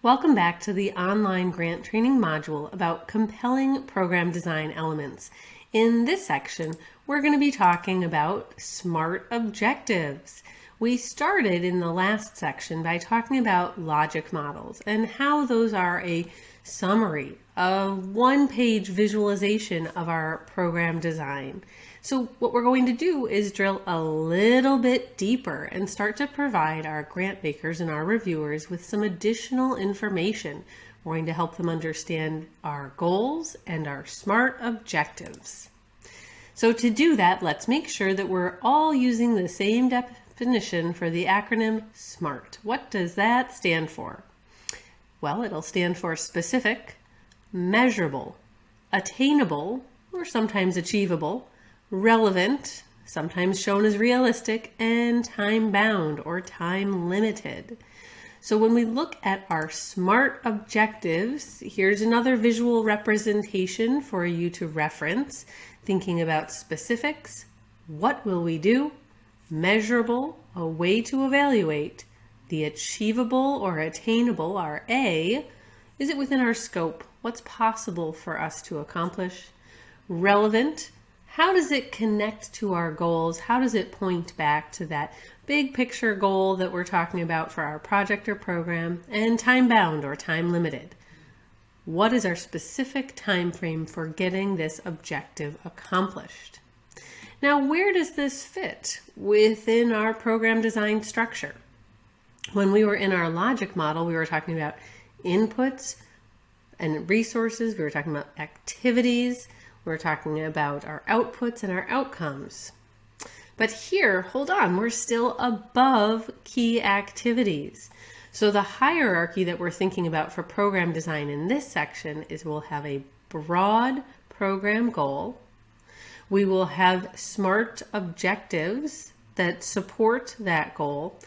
Welcome back to the online grant training module about compelling program design elements. In this section, we're going to be talking about SMART objectives. We started in the last section by talking about logic models and how those are a summary, a one-page visualization of our program design. So what we're going to do is drill a little bit deeper and start to provide our grant makers and our reviewers with some additional information. We're going to help them understand our goals and our SMART objectives. So to do that, let's make sure that we're all using the same definition for the acronym SMART. What does that stand for? Well, it'll stand for specific, measurable, attainable, or sometimes achievable, relevant, sometimes shown as realistic, and time-bound or time-limited. So when we look at our SMART objectives, here's another visual representation for you to reference, thinking about specifics, what will we do, measurable, a way to evaluate, the achievable or attainable, our A, is it within our scope? What's possible for us to accomplish? Relevant, how does it connect to our goals? How does it point back to that big picture goal that we're talking about for our project or program? And time-bound or time-limited. What is our specific time frame for getting this objective accomplished? Now, where does this fit within our program design structure? When we were in our logic model, we were talking about inputs and resources. We were talking about activities. We're talking about our outputs and our outcomes. But here, hold on, we're still above key activities. So the hierarchy that we're thinking about for program design in this section is we'll have a broad program goal. We will have SMART objectives that support that goal.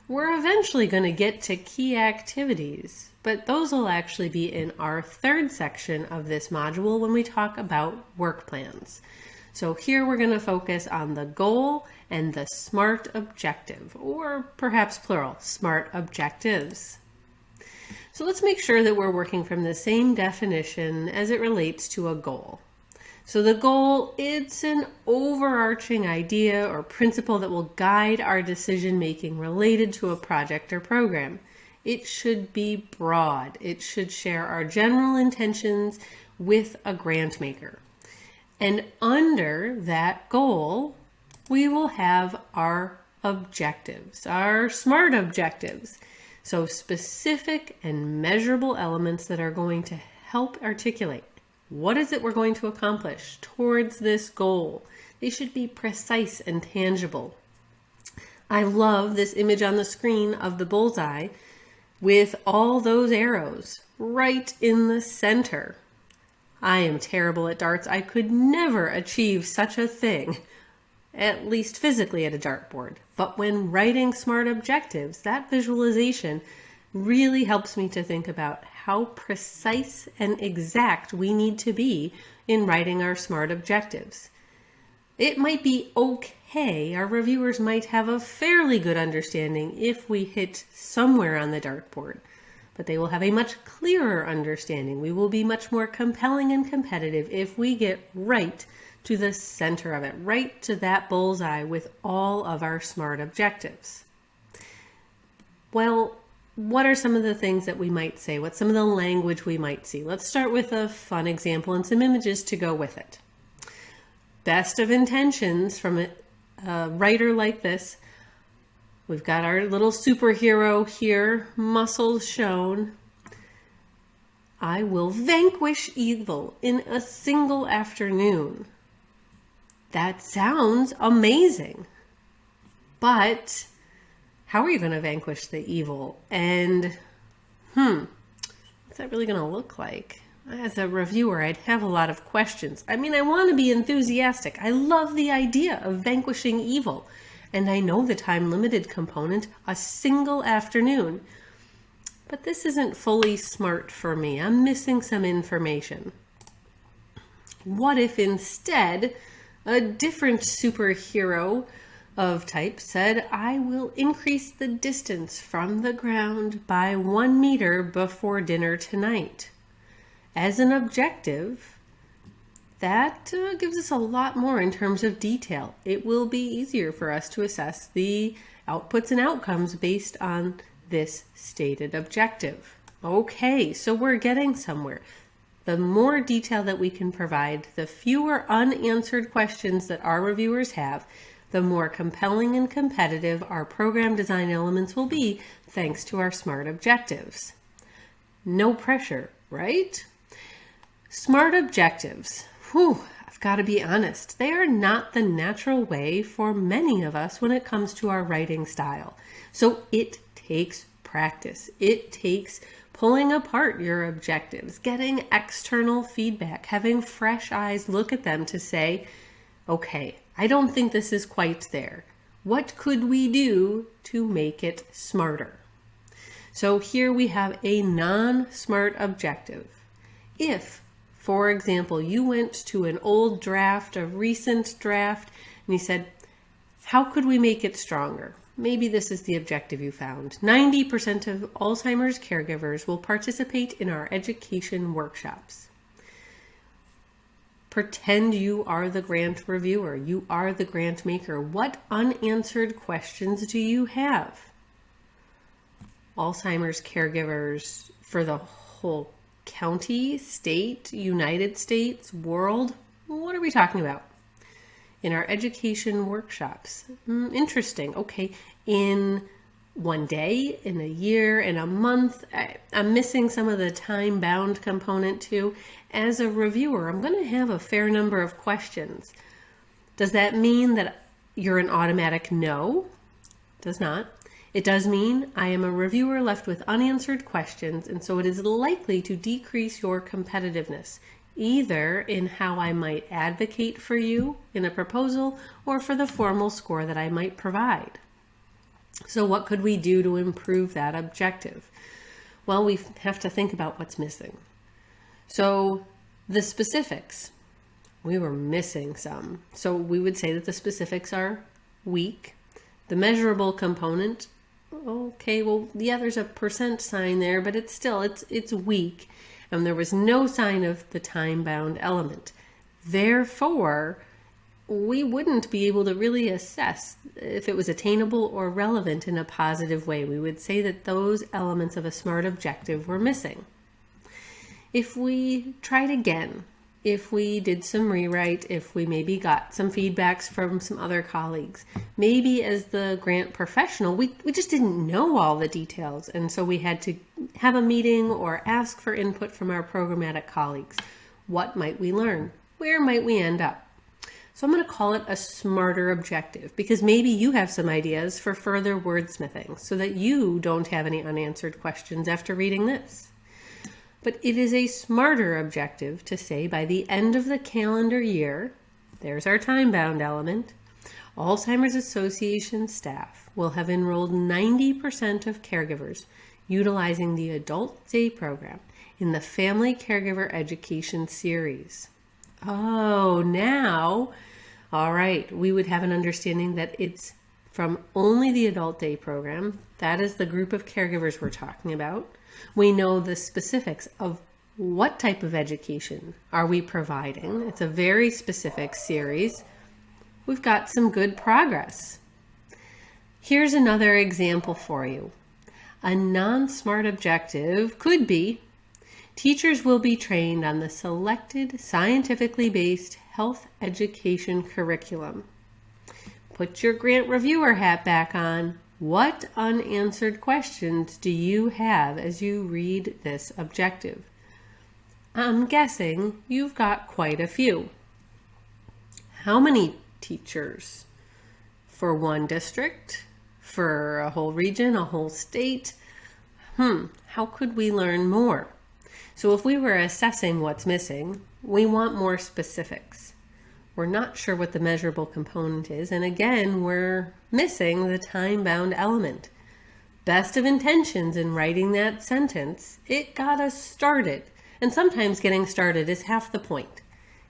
We're eventually going to get to key activities, but those will actually be in our third section of this module when we talk about work plans. So here we're going to focus on the goal and the SMART objective, or perhaps plural, SMART objectives. So let's make sure that we're working from the same definition as it relates to a goal. So the goal, it's an overarching idea or principle that will guide our decision making related to a project or program. It should be broad. It should share our general intentions with a grant maker. And under that goal, we will have our objectives, our SMART objectives. So specific and measurable elements that are going to help articulate what is it we're going to accomplish towards this goal. They should be precise and tangible. I love this image on the screen of the bullseye with all those arrows right in the center. I am terrible at darts. I could never achieve such a thing, at least physically at a dartboard. But when writing SMART objectives, that visualization really helps me to think about how precise and exact we need to be in writing our SMART objectives. It might be okay, our reviewers might have a fairly good understanding if we hit somewhere on the dartboard, but they will have a much clearer understanding. We will be much more compelling and competitive if we get right to the center of it, right to that bullseye with all of our SMART objectives. Well, what are some of the things that we might say? What's some of the language we might see? Let's start with a fun example and some images to go with it. Best of intentions from a writer like this. We've got our little superhero here, muscles shown. I will vanquish evil in a single afternoon. That sounds amazing, but how are you going to vanquish the evil? And, what's that really going to look like? As a reviewer, I'd have a lot of questions. I mean, I want to be enthusiastic. I love the idea of vanquishing evil. And I know the time-limited component, a single afternoon. But this isn't fully SMART for me. I'm missing some information. What if instead a different superhero of type said, I will increase the distance from the ground by 1 meter before dinner tonight. As an objective, that gives us a lot more in terms of detail. It will be easier for us to assess the outputs and outcomes based on this stated objective. Okay, so we're getting somewhere. The more detail that we can provide, the fewer unanswered questions that our reviewers have, the more compelling and competitive our program design elements will be thanks to our SMART objectives. No pressure, right? SMART objectives. I've got to be honest, they are not the natural way for many of us when it comes to our writing style. So it takes practice. It takes pulling apart your objectives, getting external feedback, having fresh eyes look at them to say, okay, I don't think this is quite there. What could we do to make it smarter? So here we have a non-SMART objective. If, for example, you went to an old draft, a recent draft, and you said, how could we make it stronger? Maybe this is the objective you found. 90% of Alzheimer's caregivers will participate in our education workshops. Pretend you are the grant reviewer. You are the grant maker. What unanswered questions do you have? Alzheimer's caregivers for the whole county, state, United States, world? What are we talking about? In our education workshops. Interesting. Okay. In 1 day, in a year, in a month. I'm missing some of the time-bound component too. As a reviewer, I'm going to have a fair number of questions. Does that mean that you're an automatic no? Does not. It does mean I am a reviewer left with unanswered questions, and so it is likely to decrease your competitiveness, either in how I might advocate for you in a proposal or for the formal score that I might provide. So what could we do to improve that objective? Well, we have to think about what's missing. So the specifics, we were missing some. So we would say that the specifics are weak. The measurable component, okay, well, yeah, there's a % sign there, but it's still, it's weak. And there was no sign of the time-bound element. Therefore, we wouldn't be able to really assess if it was attainable or relevant in a positive way. We would say that those elements of a SMART objective were missing. If we tried again, if we did some rewrite, if we maybe got some feedbacks from some other colleagues, maybe as the grant professional, we just didn't know all the details. And so we had to have a meeting or ask for input from our programmatic colleagues. What might we learn? Where might we end up? So I'm going to call it a smarter objective because maybe you have some ideas for further wordsmithing so that you don't have any unanswered questions after reading this. But it is a smarter objective to say by the end of the calendar year, there's our time-bound element, Alzheimer's Association staff will have enrolled 90% of caregivers utilizing the Adult Day program in the Family Caregiver Education Series. Oh, now, all right, we would have an understanding that it's from only the Adult Day program. That is the group of caregivers we're talking about. We know the specifics of what type of education are we providing. It's a very specific series. We've got some good progress. Here's another example for you. A non-SMART objective could be, teachers will be trained on the selected scientifically based health education curriculum. Put your grant reviewer hat back on. What unanswered questions do you have as you read this objective? I'm guessing you've got quite a few. How many teachers? For one district? For a whole region, a whole state? How could we learn more? So if we were assessing what's missing, we want more specifics. We're not sure what the measurable component is, and again, we're missing the time-bound element. Best of intentions in writing that sentence, it got us started. And sometimes getting started is half the point.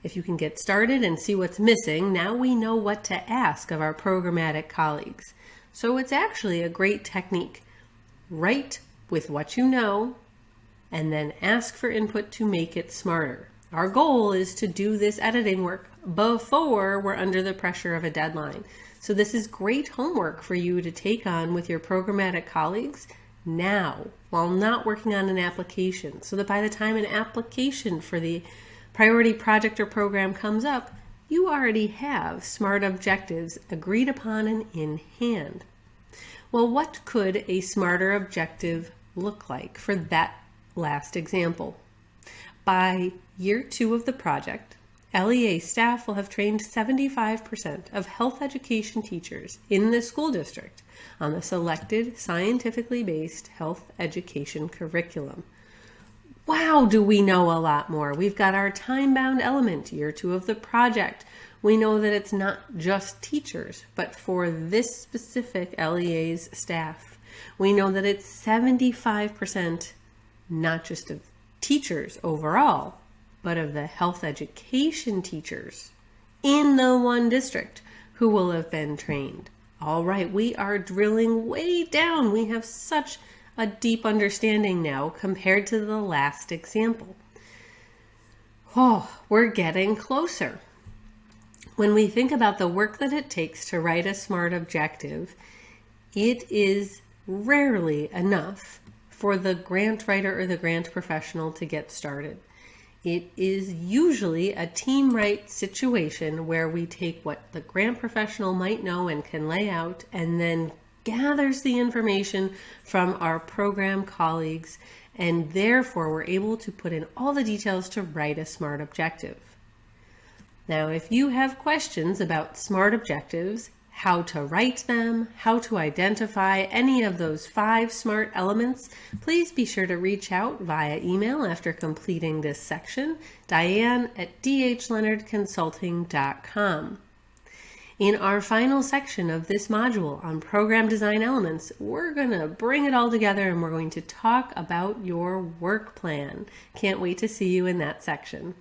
If you can get started and see what's missing, now we know what to ask of our programmatic colleagues. So it's actually a great technique. Write with what you know, and then ask for input to make it smarter. Our goal is to do this editing work before we're under the pressure of a deadline. So this is great homework for you to take on with your programmatic colleagues now, while not working on an application, so that by the time an application for the priority project or program comes up, you already have SMART objectives agreed upon and in hand. Well, what could a smarter objective look like for that last example? By year 2 of the project, LEA staff will have trained 75% of health education teachers in the school district on the selected scientifically based health education curriculum. Wow, do we know a lot more. We've got our time-bound element, year 2 of the project. We know that it's not just teachers, but for this specific LEA's staff. We know that it's 75% not just of teachers overall, but of the health education teachers in the one district who will have been trained. All right, we are drilling way down. We have such a deep understanding now compared to the last example. Oh, we're getting closer. When we think about the work that it takes to write a SMART objective, it is rarely enough for the grant writer or the grant professional to get started. It is usually a team write situation where we take what the grant professional might know and can lay out, and then gathers the information from our program colleagues, and therefore we're able to put in all the details to write a SMART objective. Now, if you have questions about SMART objectives, how to write them, how to identify any of those 5 SMART elements, please be sure to reach out via email after completing this section, Diane@dhleonardconsulting.com. In our final section of this module on program design elements, we're going to bring it all together and we're going to talk about your work plan. Can't wait to see you in that section.